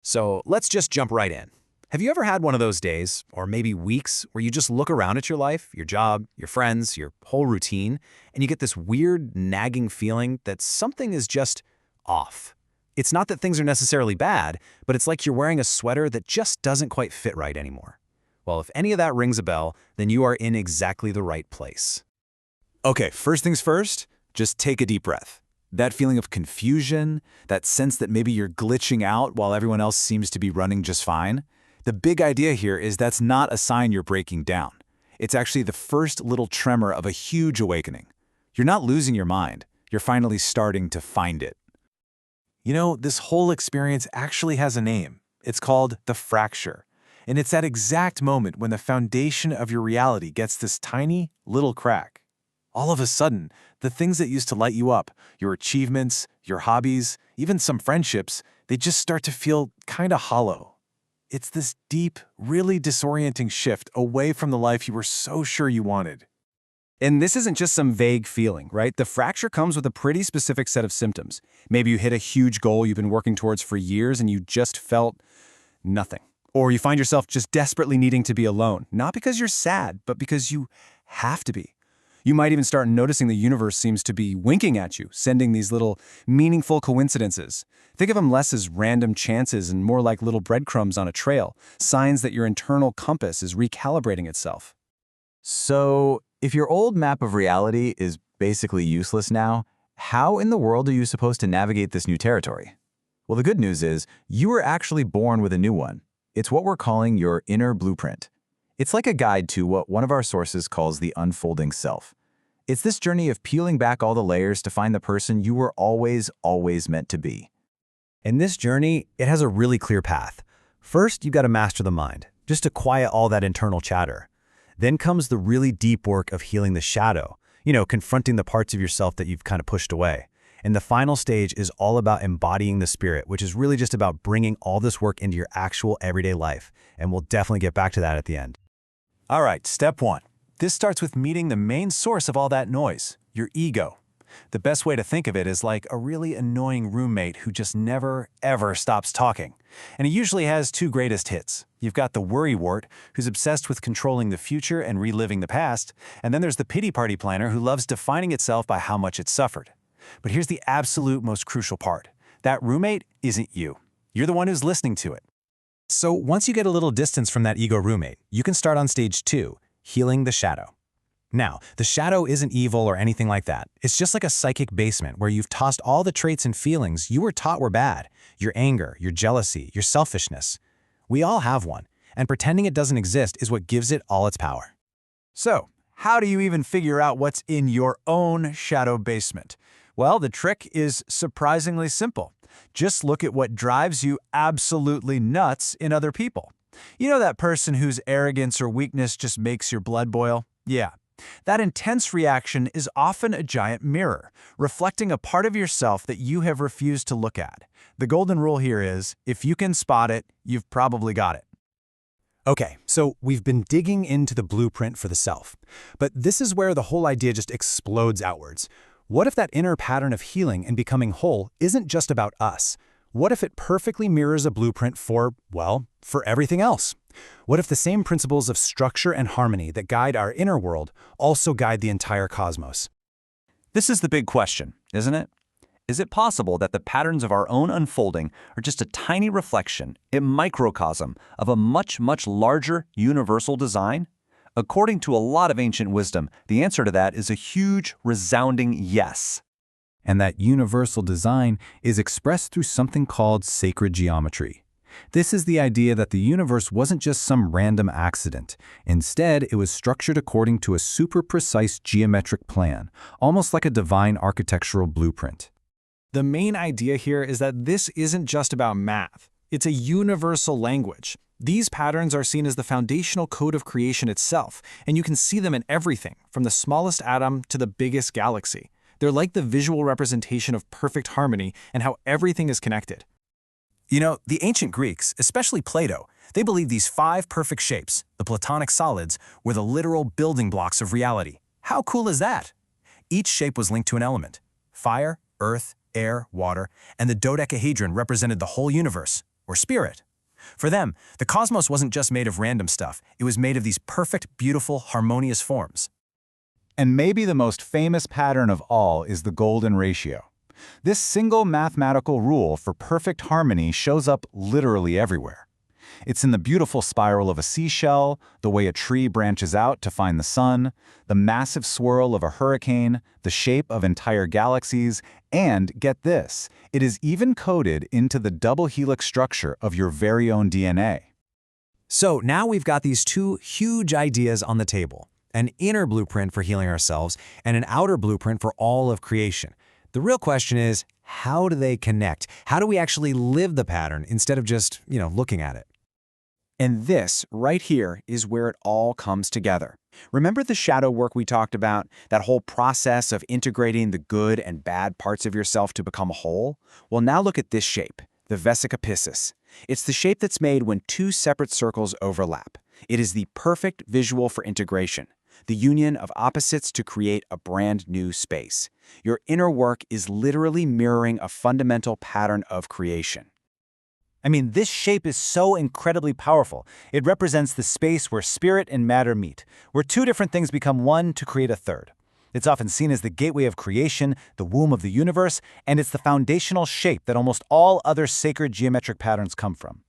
So let's just jump right in. Have you ever had one of those days, or maybe weeks, where you just look around at your life, your job, your friends, your whole routine, and you get this weird, nagging feeling that something is just off? It's not that things are necessarily bad, but it's like you're wearing a sweater that just doesn't quite fit right anymore. Well, if any of that rings a bell, then you are in exactly the right place. Okay, first things first, just take a deep breath. That feeling of confusion, that sense that maybe you're glitching out while everyone else seems to be running just fine. The big idea here is that's not a sign you're breaking down. It's actually the first little tremor of a huge awakening. You're not losing your mind. You're finally starting to find it. You know, this whole experience actually has a name. It's called the fracture. And it's that exact moment when the foundation of your reality gets this tiny little crack. All of a sudden, the things that used to light you up, your achievements, your hobbies, even some friendships, they just start to feel kind of hollow. It's this deep, really disorienting shift away from the life you were so sure you wanted. And this isn't just some vague feeling, right? The fracture comes with a pretty specific set of symptoms. Maybe you hit a huge goal you've been working towards for years and you just felt nothing. Or you find yourself just desperately needing to be alone, not because you're sad, but because you have to be. You might even start noticing the universe seems to be winking at you, sending these little meaningful coincidences. Think of them less as random chances and more like little breadcrumbs on a trail, signs that your internal compass is recalibrating itself. So, if your old map of reality is basically useless now, how in the world are you supposed to navigate this new territory? Well, the good news is you were actually born with a new one. It's what we're calling your inner blueprint. It's like a guide to what one of our sources calls the unfolding self. It's this journey of peeling back all the layers to find the person you were always meant to be. In this journey, it has a really clear path. First, you've got to master the mind, just to quiet all that internal chatter. Then comes the really deep work of healing the shadow, confronting the parts of yourself that you've kind of pushed away. And the final stage is all about embodying the spirit, which is really just about bringing all this work into your actual everyday life. And we'll definitely get back to that at the end. All right, step one. This starts with meeting the main source of all that noise, your ego. The best way to think of it is like a really annoying roommate who just never, ever stops talking. And he usually has two greatest hits. You've got the worrywart, who's obsessed with controlling the future and reliving the past, and then there's the pity party planner who loves defining itself by how much it suffered. But here's the absolute most crucial part. That roommate isn't you. You're the one who's listening to it. So once you get a little distance from that ego roommate, you can start on stage 2, healing the shadow. Now, the shadow isn't evil or anything like that. It's just like a psychic basement where you've tossed all the traits and feelings you were taught were bad. Your anger, your jealousy, your selfishness. We all have one, and pretending it doesn't exist is what gives it all its power. So, how do you even figure out what's in your own shadow basement? Well, the trick is surprisingly simple. Just look at what drives you absolutely nuts in other people. You know that person whose arrogance or weakness just makes your blood boil? Yeah. That intense reaction is often a giant mirror, reflecting a part of yourself that you have refused to look at. The golden rule here is, if you can spot it, you've probably got it. Okay, so we've been digging into the blueprint for the self, but this is where the whole idea just explodes outwards. What if that inner pattern of healing and becoming whole isn't just about us? What if it perfectly mirrors a blueprint for everything else? What if the same principles of structure and harmony that guide our inner world also guide the entire cosmos? This is the big question, isn't it? Is it possible that the patterns of our own unfolding are just a tiny reflection, a microcosm of a much, much larger universal design? According to a lot of ancient wisdom, the answer to that is a huge, resounding yes. And that universal design is expressed through something called sacred geometry. This is the idea that the universe wasn't just some random accident. Instead, it was structured according to a super precise geometric plan, almost like a divine architectural blueprint. The main idea here is that this isn't just about math. It's a universal language. These patterns are seen as the foundational code of creation itself, and you can see them in everything, from the smallest atom to the biggest galaxy. They're like the visual representation of perfect harmony and how everything is connected. You know, the ancient Greeks, especially Plato, they believed these 5 perfect shapes, the Platonic solids, were the literal building blocks of reality. How cool is that? Each shape was linked to an element: fire, earth, air, water, and the dodecahedron represented the whole universe, or spirit. For them, the cosmos wasn't just made of random stuff, it was made of these perfect, beautiful, harmonious forms. And maybe the most famous pattern of all is the golden ratio. This single mathematical rule for perfect harmony shows up literally everywhere. It's in the beautiful spiral of a seashell, the way a tree branches out to find the sun, the massive swirl of a hurricane, the shape of entire galaxies, and, get this, it is even coded into the double helix structure of your very own DNA. So now we've got these two huge ideas on the table, an inner blueprint for healing ourselves and an outer blueprint for all of creation. The real question is, how do they connect? How do we actually live the pattern instead of just, looking at it? And this, right here, is where it all comes together. Remember the shadow work we talked about? That whole process of integrating the good and bad parts of yourself to become a whole? Well, now look at this shape, the vesica piscis. It's the shape that's made when two separate circles overlap. It is the perfect visual for integration, the union of opposites to create a brand new space. Your inner work is literally mirroring a fundamental pattern of creation. I mean, this shape is so incredibly powerful. It represents the space where spirit and matter meet, where two different things become one to create a third. It's often seen as the gateway of creation, the womb of the universe, and it's the foundational shape that almost all other sacred geometric patterns come from.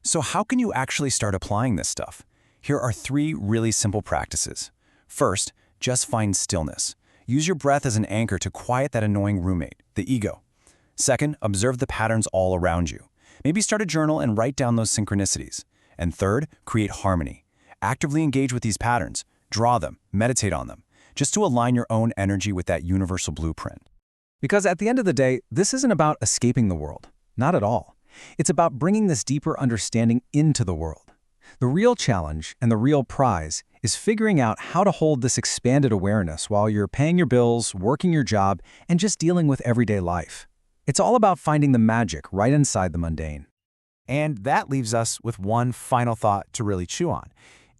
So how can you actually start applying this stuff? Here are 3 really simple practices. First, just find stillness. Use your breath as an anchor to quiet that annoying roommate, the ego. Second, observe the patterns all around you. Maybe start a journal and write down those synchronicities. And third, create harmony. Actively engage with these patterns. Draw them, meditate on them, just to align your own energy with that universal blueprint. Because at the end of the day, this isn't about escaping the world. Not at all. It's about bringing this deeper understanding into the world. The real challenge and the real prize is figuring out how to hold this expanded awareness while you're paying your bills, working your job, and just dealing with everyday life. It's all about finding the magic right inside the mundane. And that leaves us with one final thought to really chew on.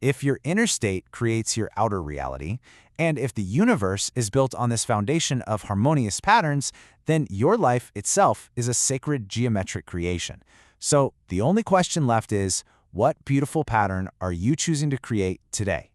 If your inner state creates your outer reality, and if the universe is built on this foundation of harmonious patterns, then your life itself is a sacred geometric creation. So the only question left is, what beautiful pattern are you choosing to create today?